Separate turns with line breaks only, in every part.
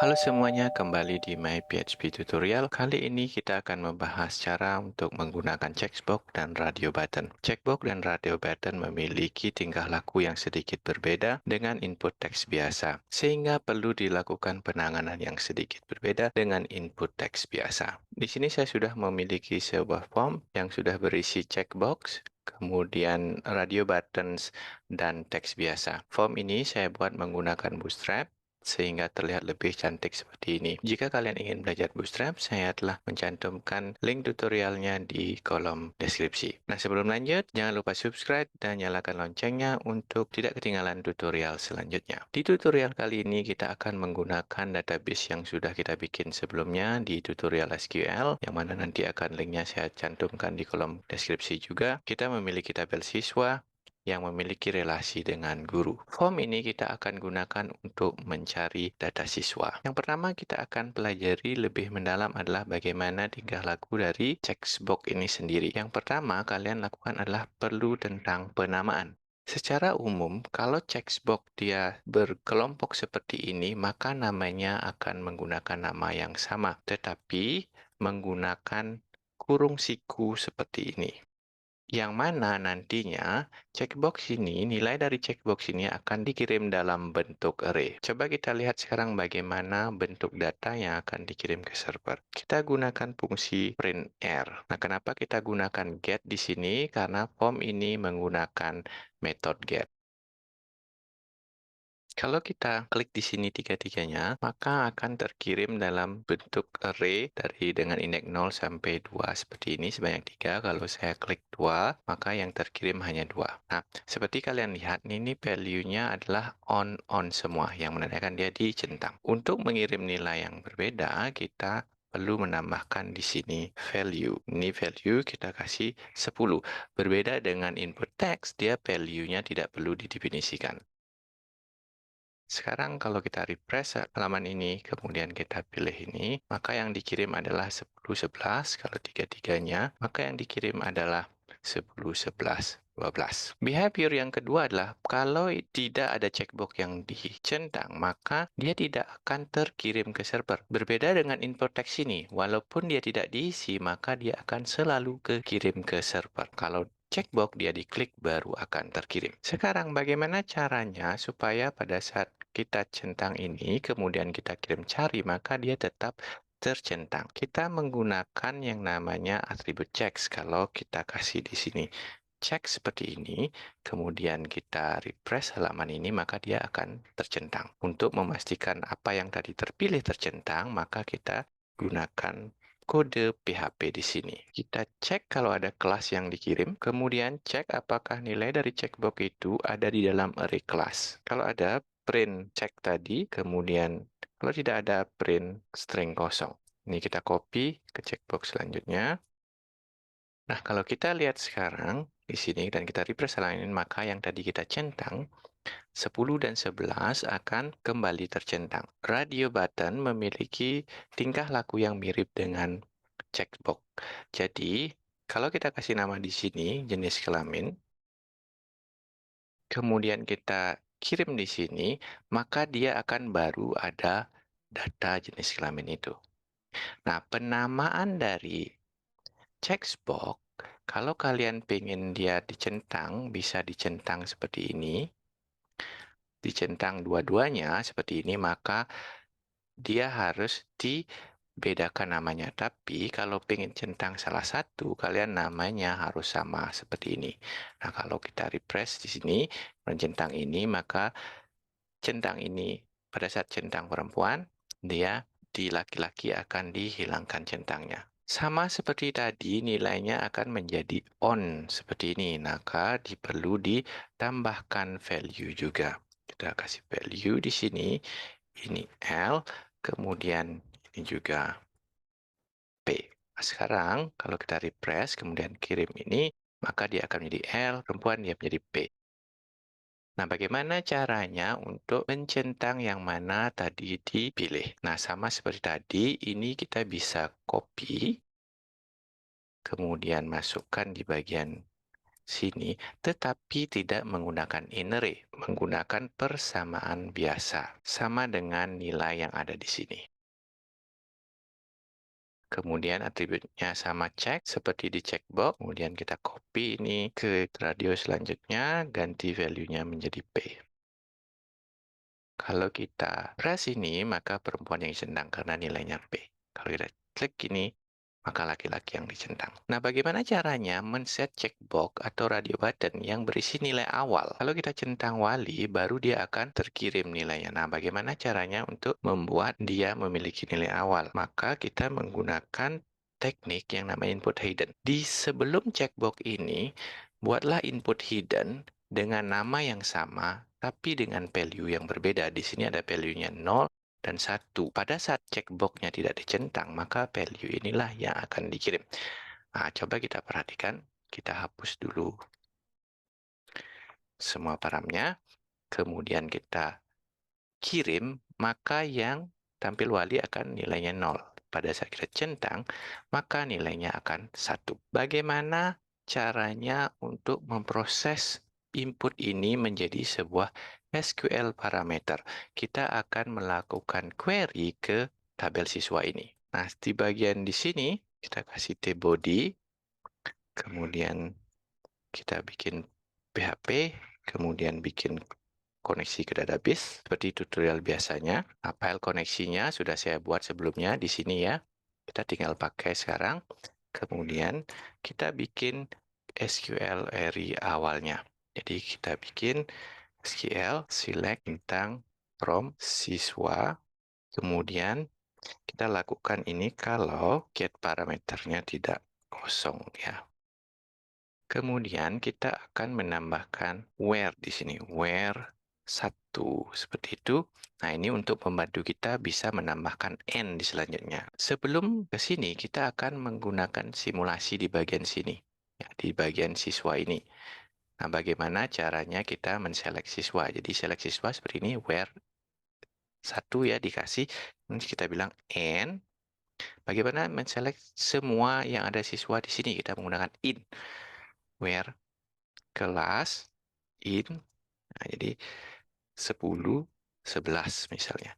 Halo semuanya, kembali di My PHP Tutorial. Kali ini kita akan membahas cara untuk menggunakan checkbox dan radio button. Checkbox dan radio button memiliki tingkah laku yang sedikit berbeda dengan input teks biasa, sehingga perlu dilakukan penanganan yang sedikit berbeda dengan input teks biasa. Di sini saya sudah memiliki sebuah form yang sudah berisi checkbox, kemudian radio buttons, dan teks biasa. Form ini saya buat menggunakan Bootstrap, sehingga terlihat lebih cantik seperti ini. Jika kalian ingin belajar Bootstrap, saya telah mencantumkan link tutorialnya di kolom deskripsi. Nah, sebelum lanjut, jangan lupa subscribe dan nyalakan loncengnya untuk tidak ketinggalan tutorial selanjutnya. Di tutorial kali ini, kita akan menggunakan database yang sudah kita bikin sebelumnya di tutorial SQL, yang mana nanti akan linknya saya cantumkan di kolom deskripsi juga. Kita memiliki tabel siswa yang memiliki relasi dengan guru. Form ini kita akan gunakan untuk mencari data siswa. Yang pertama kita akan pelajari lebih mendalam adalah bagaimana tingkah laku dari checkbox ini sendiri. Yang pertama kalian lakukan adalah perlu tentang penamaan. Secara umum, kalau checkbox dia berkelompok seperti ini, maka namanya akan menggunakan nama yang sama, tetapi menggunakan kurung siku seperti ini. Yang mana nantinya nilai dari checkbox ini akan dikirim dalam bentuk array. Coba kita lihat sekarang bagaimana bentuk data yang akan dikirim ke server. Kita gunakan fungsi printr. Nah, kenapa kita gunakan get di sini? Karena form ini menggunakan metode get. Kalau kita klik di sini tiga-tiganya, maka akan terkirim dalam bentuk array dengan indeks 0 sampai 2 seperti ini sebanyak 3. Kalau saya klik 2, maka yang terkirim hanya 2. Nah, seperti kalian lihat, ini value-nya adalah on semua, yang menandakan dia dicentang. Untuk mengirim nilai yang berbeda, kita perlu menambahkan di sini value. Ini value kita kasih 10. Berbeda dengan input text, dia value-nya tidak perlu didefinisikan. Sekarang kalau kita refresh halaman ini, kemudian kita pilih ini, maka yang dikirim adalah 10, 11. Kalau tiga-tiganya, maka yang dikirim adalah 10, 11, 12. Behavior yang kedua adalah kalau tidak ada checkbox yang dicentang, maka dia tidak akan terkirim ke server. Berbeda dengan input text ini, walaupun dia tidak diisi, maka dia akan selalu kirim ke server. Kalau checkbox dia diklik baru akan terkirim. Sekarang bagaimana caranya supaya pada saat kita centang ini, kemudian kita kirim cari, maka dia tetap tercentang. Kita menggunakan yang namanya atribut checks. Kalau kita kasih di sini cek seperti ini, kemudian kita refresh halaman ini, maka dia akan tercentang. Untuk memastikan apa yang tadi terpilih tercentang, maka kita gunakan kode PHP di sini. Kita cek kalau ada kelas yang dikirim, kemudian cek apakah nilai dari checkbox itu ada di dalam array kelas. Kalau ada, print cek tadi, kemudian kalau tidak ada, print string kosong. Ini kita copy ke checkbox selanjutnya. Nah, kalau kita lihat sekarang di sini dan kita refresh halaman ini, maka yang tadi kita centang, 10 dan 11 akan kembali tercentang. Radio button memiliki tingkah laku yang mirip dengan checkbox. Jadi, kalau kita kasih nama di sini, jenis kelamin, kemudian kita kirim di sini, maka dia akan baru ada data jenis kelamin itu. Nah, penamaan dari checkbox, kalau kalian pengen dia dicentang, bisa dicentang seperti ini. Dicentang dua-duanya seperti ini, maka dia harus dibedakan namanya. Tapi kalau pengen centang salah satu, kalian namanya harus sama seperti ini. Nah, kalau kita refresh di sini, mencentang ini, maka centang ini pada saat centang perempuan, dia di laki-laki akan dihilangkan centangnya. Sama seperti tadi, nilainya akan menjadi on seperti ini. Maka perlu ditambahkan value juga. Kita kasih value di sini. Ini L, kemudian ini juga P. Nah, sekarang kalau kita refresh, kemudian kirim ini, maka dia akan menjadi L, perempuan dia menjadi P. Nah, bagaimana caranya untuk mencentang yang mana tadi dipilih? Nah, sama seperti tadi, ini kita bisa copy, kemudian masukkan di bagian sini, tetapi tidak menggunakan in array, menggunakan persamaan biasa, sama dengan nilai yang ada di sini. Kemudian atributnya sama check seperti di checkbox. Kemudian kita copy ini ke radio selanjutnya, ganti value-nya menjadi P. Kalau kita press ini, maka perempuan yang dicentang karena nilainya P. Kalau kita klik ini, maka laki-laki yang dicentang. Nah, bagaimana caranya men-set checkbox atau radio button yang berisi nilai awal? Kalau kita centang wali, baru dia akan terkirim nilainya. Nah, bagaimana caranya untuk membuat dia memiliki nilai awal? Maka kita menggunakan teknik yang namanya input hidden. Di sebelum checkbox ini, buatlah input hidden dengan nama yang sama, tapi dengan value yang berbeda. Di sini ada value-nya 0 dan 1. Pada saat checkbox-nya tidak dicentang, maka value inilah yang akan dikirim. Nah, coba kita perhatikan. Kita hapus dulu semua paramnya. Kemudian kita kirim, maka yang tampil wali akan nilainya 0. Pada saat kita centang, maka nilainya akan 1. Bagaimana caranya untuk memproses input ini menjadi sebuah SQL parameter? Kita akan melakukan query ke tabel siswa ini. Nah, di bagian di sini, kita kasih tbody, kemudian kita bikin PHP, kemudian bikin koneksi ke database seperti tutorial biasanya. Nah, file koneksinya sudah saya buat sebelumnya di sini ya. Kita tinggal pakai sekarang. Kemudian kita bikin SQL query awalnya. Jadi kita bikin SQL select tentang from siswa. Kemudian kita lakukan ini kalau get parameternya tidak kosong ya. Kemudian kita akan menambahkan where di sini, where 1 seperti itu. Nah, ini untuk membantu kita bisa menambahkan n di selanjutnya. Sebelum ke sini, kita akan menggunakan simulasi di bagian sini, ya, di bagian siswa ini. Nah, bagaimana caranya kita menselect siswa? Jadi, select siswa seperti ini, where 1 ya dikasih. Nanti kita bilang n. Bagaimana menselect semua yang ada siswa di sini? Kita menggunakan in. Where kelas in. Nah, jadi 10, 11 misalnya.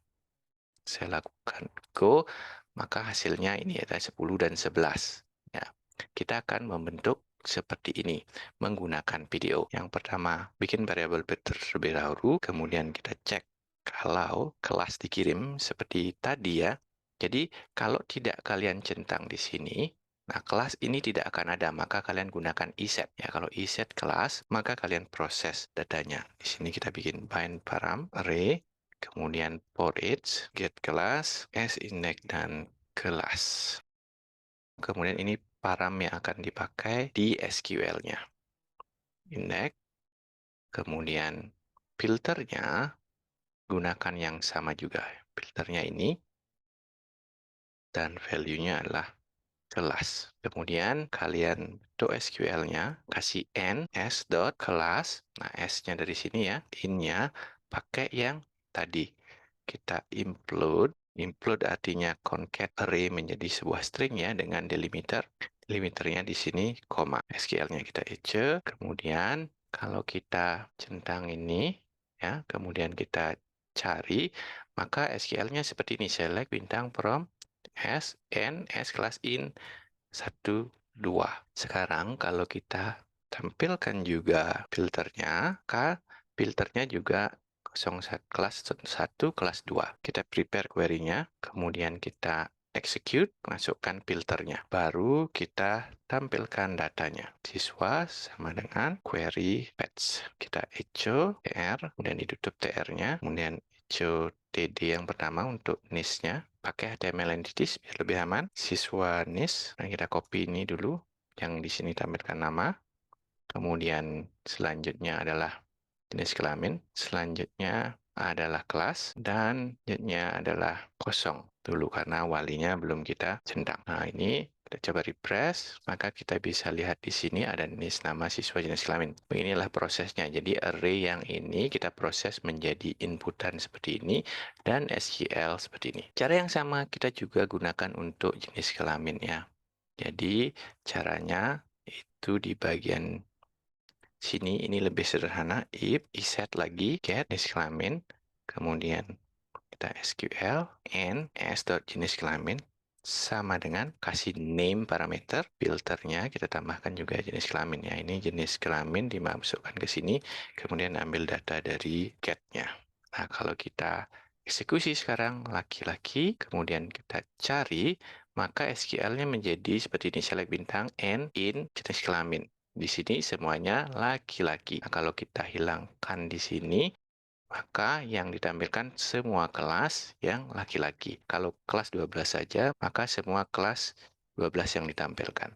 Saya lakukan go, maka hasilnya ini ada 10 dan 11. Ya, kita akan membentuk seperti ini menggunakan video. Yang pertama, bikin variabel terlebih dahulu, kemudian kita cek kalau kelas dikirim seperti tadi ya. Jadi, kalau tidak kalian centang di sini, nah, kelas ini tidak akan ada, maka kalian gunakan iset. Ya, kalau iset kelas, maka kalian proses datanya. Di sini kita bikin bind param array, kemudian for each, get kelas, sindex, dan kelas. Kemudian ini param yang akan dipakai di SQL-nya. Index, kemudian filternya gunakan yang sama juga. Filternya ini, dan value-nya adalah kelas. Kemudian kalian bentuk SQL-nya, kasih n s dot kelas. Nah, s-nya dari sini ya, in-nya pakai yang tadi. Kita include. Include artinya concat array menjadi sebuah string ya dengan delimiter. Delimiternya di sini koma. SQL-nya kita ece. Kemudian kalau kita centang ini ya, kemudian kita cari, maka SQL-nya seperti ini. Select bintang from S, N, S kelas in 1, 2. Sekarang kalau kita tampilkan juga filternya, maka filternya juga 01, kelas 1, kelas 2. Kita prepare query-nya, kemudian kita execute, masukkan filternya. Baru kita tampilkan datanya. Siswa sama dengan query fetch. Kita echo tr, kemudian ditutup tr-nya, kemudian echo td yang pertama untuk nis-nya. Pakai HTML entities biar lebih aman. Siswa nis, nah kita copy ini dulu. Yang di sini tampilkan nama. Kemudian selanjutnya adalah jenis kelamin. Selanjutnya adalah kelas. Dan selanjutnya adalah kosong dulu karena walinya belum kita centang. Nah, ini kita coba refresh, maka kita bisa lihat di sini ada nis nama siswa jenis kelamin. Beginilah prosesnya. Jadi array yang ini kita proses menjadi inputan seperti ini dan SQL seperti ini. Cara yang sama kita juga gunakan untuk jenis kelamin ya. Jadi caranya itu di bagian sini ini lebih sederhana, if, iset lagi, get, jenis kelamin, kemudian kita SQL, and s dot jenis kelamin, sama dengan kasih name parameter, filternya kita tambahkan juga jenis kelamin ya. Ini jenis kelamin dimasukkan ke sini, kemudian ambil data dari get-nya. Nah, kalau kita eksekusi sekarang laki-laki, kemudian kita cari, maka SQL-nya menjadi seperti ini, select bintang, and in jenis kelamin. Di sini semuanya laki-laki. Nah, kalau kita hilangkan di sini, maka yang ditampilkan semua kelas yang laki-laki. Kalau kelas 12 saja, maka semua kelas 12 yang ditampilkan.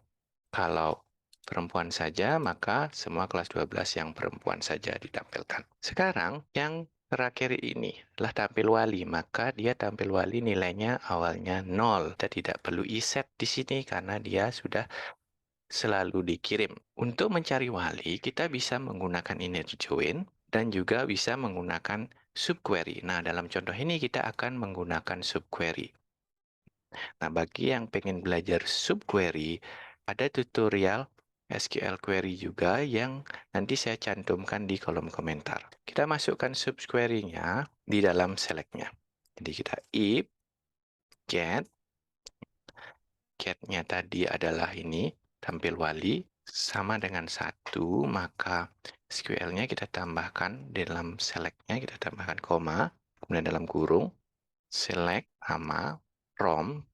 Kalau perempuan saja, maka semua kelas 12 yang perempuan saja ditampilkan. Sekarang, yang terakhir ini adalah tampil wali, maka dia tampil wali nilainya awalnya 0. Kita tidak perlu iset di sini karena dia sudah selalu dikirim. Untuk mencari wali, kita bisa menggunakan inner join dan juga bisa menggunakan subquery. Nah, dalam contoh ini kita akan menggunakan subquery. Nah, bagi yang pengen belajar subquery, ada tutorial SQL query juga yang nanti saya cantumkan di kolom komentar. Kita masukkan subquery-nya di dalam select-nya. Jadi kita if get-nya tadi adalah ini, tampil wali, sama dengan 1, maka SQL-nya kita tambahkan di dalam select-nya, kita tambahkan koma, kemudian dalam kurung, select nama, from,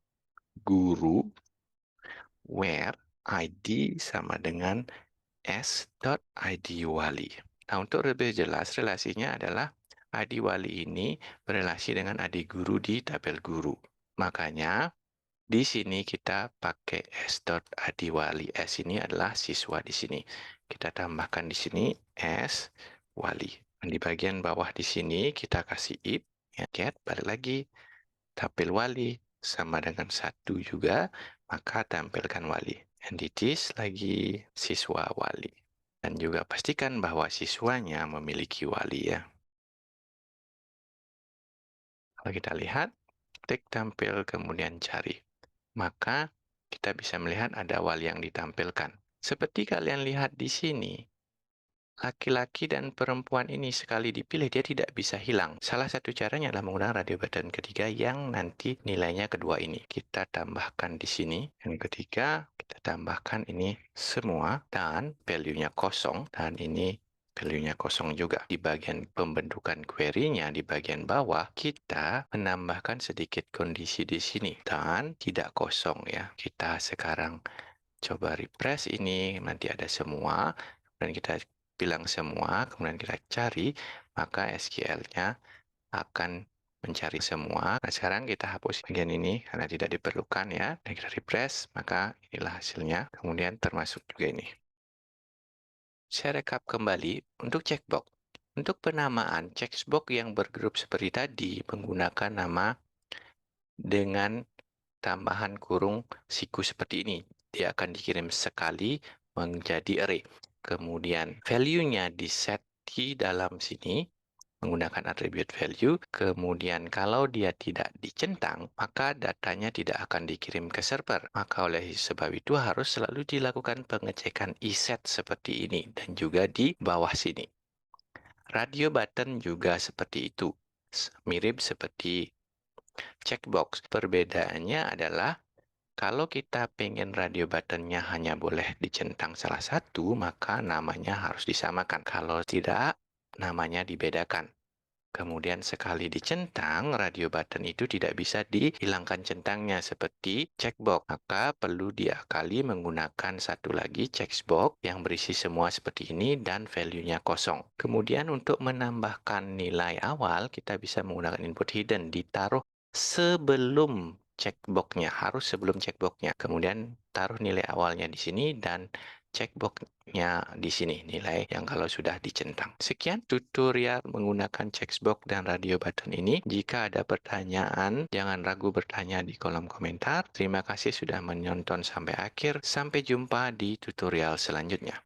guru, where, ID sama dengan s.id wali. Nah, untuk lebih jelas, relasinya adalah ID wali ini berelasi dengan ID guru di tabel guru. Makanya, di sini kita pakai s.adiwali. S ini adalah siswa di sini. Kita tambahkan di sini S wali. Dan di bagian bawah di sini kita kasih if, ya, get, balik lagi. Tampil wali sama dengan 1 juga, maka tampilkan wali. Entities lagi siswa wali. Dan juga pastikan bahwa siswanya memiliki wali ya. Kalau kita lihat, klik tampil kemudian cari. Maka kita bisa melihat ada wali yang ditampilkan. Seperti kalian lihat di sini, laki-laki dan perempuan ini sekali dipilih, dia tidak bisa hilang. Salah satu caranya adalah menggunakan radio button ketiga yang nanti nilainya kedua ini. Kita tambahkan di sini. Yang ketiga, kita tambahkan ini semua dan value-nya kosong. Dan ini value-nya kosong juga. Di bagian pembentukan query-nya, di bagian bawah, kita menambahkan sedikit kondisi di sini. Dan tidak kosong ya. Kita sekarang coba refresh ini, nanti ada semua. Dan kita bilang semua, kemudian kita cari, maka SQL-nya akan mencari semua. Nah, sekarang kita hapus bagian ini karena tidak diperlukan ya. Dan kita refresh, maka inilah hasilnya. Kemudian termasuk juga ini. Saya rekap kembali untuk checkbox. Untuk penamaan checkbox yang bergrup seperti tadi menggunakan nama dengan tambahan kurung siku seperti ini. Dia akan dikirim sekali menjadi array. Kemudian value-nya di-set di dalam sini menggunakan attribute value. Kemudian kalau dia tidak dicentang, maka datanya tidak akan dikirim ke server. Maka oleh sebab itu harus selalu dilakukan pengecekan iset seperti ini dan juga di bawah sini. Radio button juga seperti itu. Mirip seperti checkbox. Perbedaannya adalah kalau kita pengen radio buttonnya hanya boleh dicentang salah satu, maka namanya harus disamakan. Kalau tidak, namanya dibedakan. Kemudian sekali dicentang, radio button itu tidak bisa dihilangkan centangnya seperti checkbox. Maka perlu diakali menggunakan satu lagi checkbox yang berisi semua seperti ini dan value-nya kosong. Kemudian untuk menambahkan nilai awal, kita bisa menggunakan input hidden, ditaruh sebelum checkbox-nya, harus sebelum checkbox-nya. Kemudian taruh nilai awalnya di sini dan checkbox-nya di sini, nilai yang kalau sudah dicentang. Sekian tutorial menggunakan checkbox dan radio button ini. Jika ada pertanyaan, jangan ragu bertanya di kolom komentar. Terima kasih sudah menonton sampai akhir. Sampai jumpa di tutorial selanjutnya.